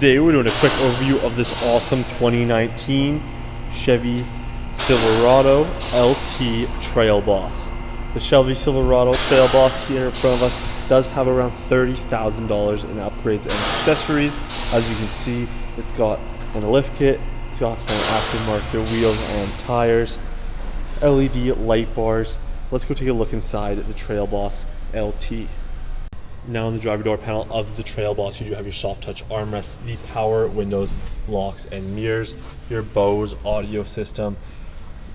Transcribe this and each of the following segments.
Today we're doing a quick overview of this awesome 2019 Chevy Silverado LT Trailboss. The Chevy Silverado Trailboss here in front of us does have around $30,000 in upgrades and accessories. As you can see, it's got a lift kit, it's got some aftermarket wheels and tires, LED light bars. Let's go take a look inside the Trailboss LT. Now on the driver door panel of the Trailboss, you do have your soft touch armrests, the power windows, locks and mirrors, your Bose audio system,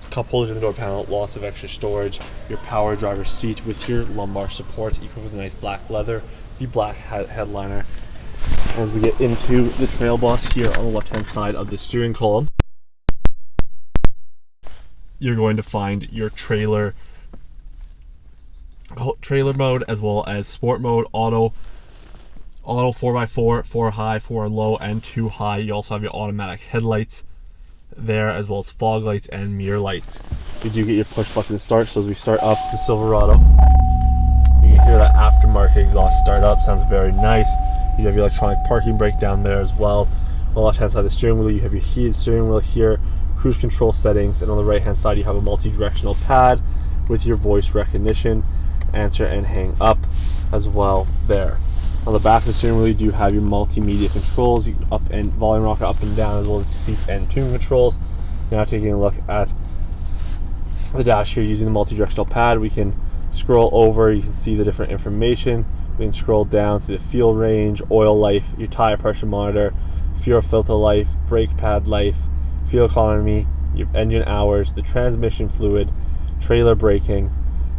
cup holders in the door panel, lots of extra storage, your power driver seat with your lumbar support, equipped with nice black leather, the black headliner. As we get into the Trailboss here on the left hand side of the steering column, you're going to find your trailer mode, as well as sport mode, auto 4x4, 4 high, 4 low, and 2 high. You also have your automatic headlights there, as well as fog lights and mirror lights. You do get your push button start, so as we start up the Silverado, you can hear that aftermarket exhaust start up. Sounds very nice. You have your electronic parking brake down there as well. On the left hand side of the steering wheel, you have your heated steering wheel here, cruise control settings, and on the right hand side you have a multi-directional pad with your voice recognition, answer and hang up as well there. On the back of the steering wheel, you do have your multimedia controls, up and volume rocker up and down, as well as seat and tune controls. Now taking a look at the dash here, using the multi-directional pad, we can scroll over, you can see the different information. We can scroll down, see the fuel range, oil life, your tire pressure monitor, fuel filter life, brake pad life, fuel economy, your engine hours, the transmission fluid, trailer braking,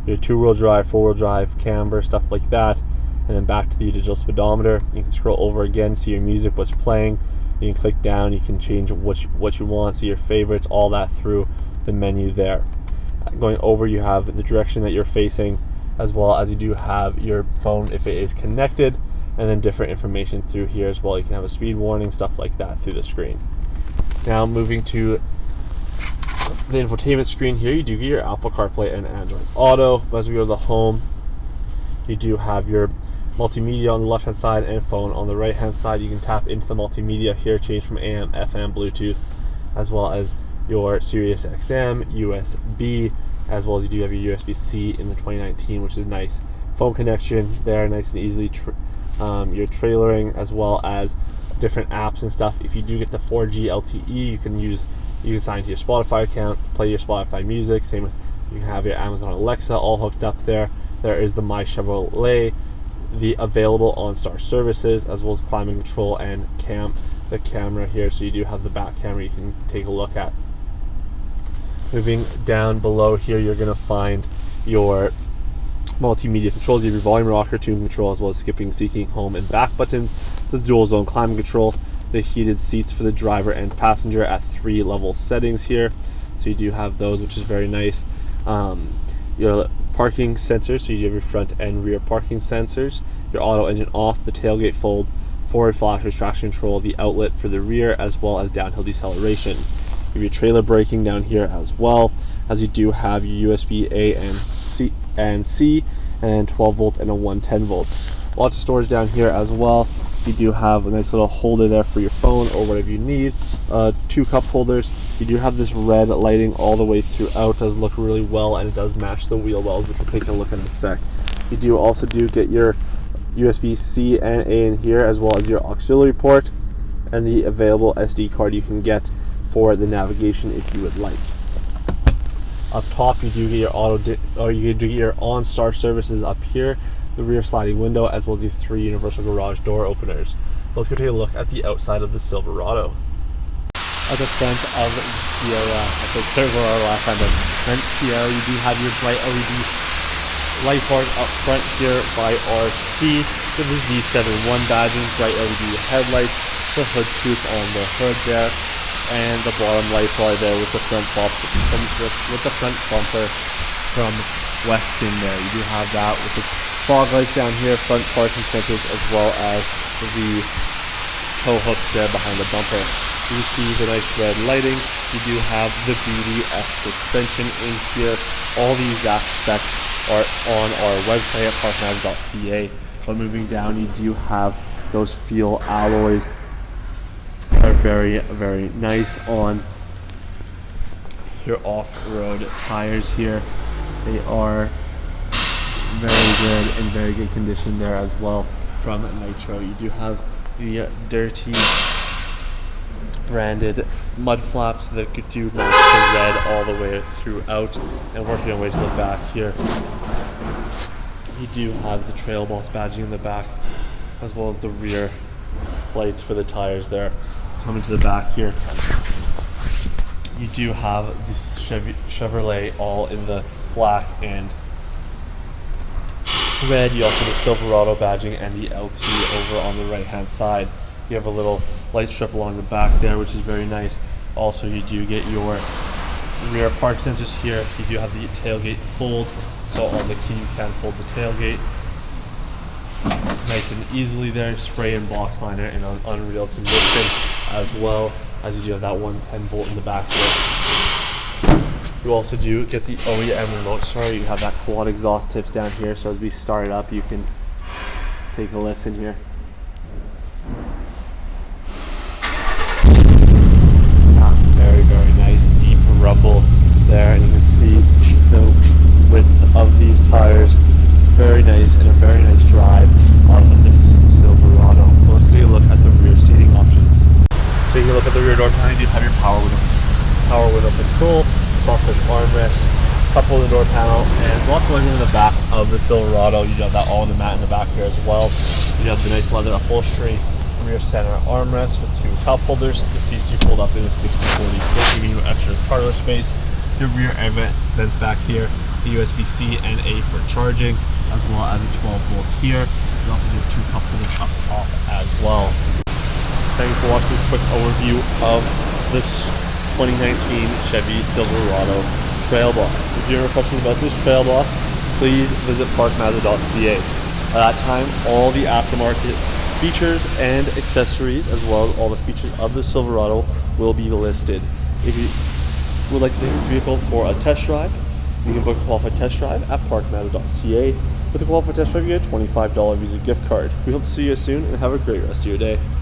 your 2-wheel drive, 4-wheel drive, camber, stuff like that. And then back to the digital speedometer. You can scroll over again, see your music, what's playing. You can click down, you can change what you want, see your favorites, all that through the menu there. Going over, you have the direction that you're facing, as well as you do have your phone if it is connected, and then different information through here as well. You can have a speed warning, stuff like that through the screen. Now moving to the infotainment screen here, you do get your Apple CarPlay and Android Auto. As we go to the home, you do have your multimedia on the left hand side and phone on the right hand side. You can tap into the multimedia here, change from AM, FM, Bluetooth, as well as your Sirius XM, USB, as well as you do have your USB-C in the 2019, which is nice. Phone connection there, nice and easily. Your trailering, as well as different apps and stuff. If you do get the 4G LTE, you can sign to your Spotify account, play your Spotify music. Same with, you can have your Amazon Alexa all hooked up there. There is the My Chevrolet, the available OnStar services, as well as climate control and the camera here. So you do have the back camera you can take a look at. Moving down below here, you're going to find your multimedia controls. You have your volume rocker, tune control, as well as skipping, seeking, home, and back buttons. The dual zone climate control, the heated seats for the driver and passenger at 3 level settings here. So you do have those, which is very nice. Your parking sensors, so you do have your front and rear parking sensors. Your auto engine off, the tailgate fold, forward flashers, traction control, the outlet for the rear, as well as downhill deceleration. You have your trailer braking down here as well, as you do have your USB A and C, and 12 volt and a 110 volt. Lots of storage down here as well. You do have a nice little holder there for your phone or whatever you need. 2 cup holders. You do have this red lighting all the way throughout. It does look really well, and it does match the wheel wells, which we'll take a look at in a sec. You do also get your USB-C and A in here, as well as your auxiliary port, and the available SD card you can get for the navigation if you would like. Up top, you do get your you do get your OnStar services up here, the rear sliding window, as well as the 3 universal garage door openers. Let's go take a look at the outside of the Silverado. At the front of the Sierra, I said Silverado last time, but front Sierra, you do have your bright LED light bars up front here by RC, with the Z71 badging, bright LED headlights, the hood scoops on the hood there, and the bottom light bar there with the front with the front bumper from Westin there. You do have that with the fog lights down here, front parking sensors, as well as the tow hooks there behind the bumper. You can see the nice red lighting. You do have the BDS suspension in here. All the exact specs are on our website at parkmag.ca. But moving down, you do have those fuel alloys very, very nice on your off-road tires here. They are very good, in very good condition there as well from Nitro. You do have the dirty branded mud flaps that do match the red all the way throughout. And working our way to the back here, you do have the Trailboss badging in the back, as well as the rear lights for the tires there. Coming to the back here, you do have this Chevrolet all in the black and red. You also have the Silverado badging and the LT over on the right hand side. You have a little light strip along the back there, which is very nice. Also, you do get your rear park sensors here. You do have the tailgate fold, so on the key you can fold the tailgate nice and easily there. Spray and box liner in an unreal condition, as well as you do have that 110 volt in the back there. You also do get the OEM remote. You have that quad exhaust tips down here, so as we start it up, you can take a listen here. Very, very nice deep rumble there, and you can see the width of these tires. Very nice, and a very nice drive on this Silverado. So let's take a look at the rear seating options. Taking a look at the rear door panel, you do have your power window control, soft touch armrest, cup holder door panel, and lots of lighting in the back of the Silverado. You do have that all in the mat in the back here as well. You have the nice leather upholstery, rear center armrest with 2 cup holders. The seats do fold up in a 60/40 split, giving you extra cargo space. The rear air vents back here, the USB-C and A for charging, as well as a 12 volt here. You also do have 2 cup holders up top as well. Thank you for watching this quick overview of this 2019 Chevy Silverado Trailboss. If you have any questions about this Trailboss, please visit parkmazda.ca. At that time, all the aftermarket features and accessories, as well as all the features of the Silverado, will be listed. If you would like to take this vehicle for a test drive, you can book a qualified test drive at parkmazda.ca. With a qualified test drive, you get a $25 Visa gift card. We hope to see you soon, and have a great rest of your day.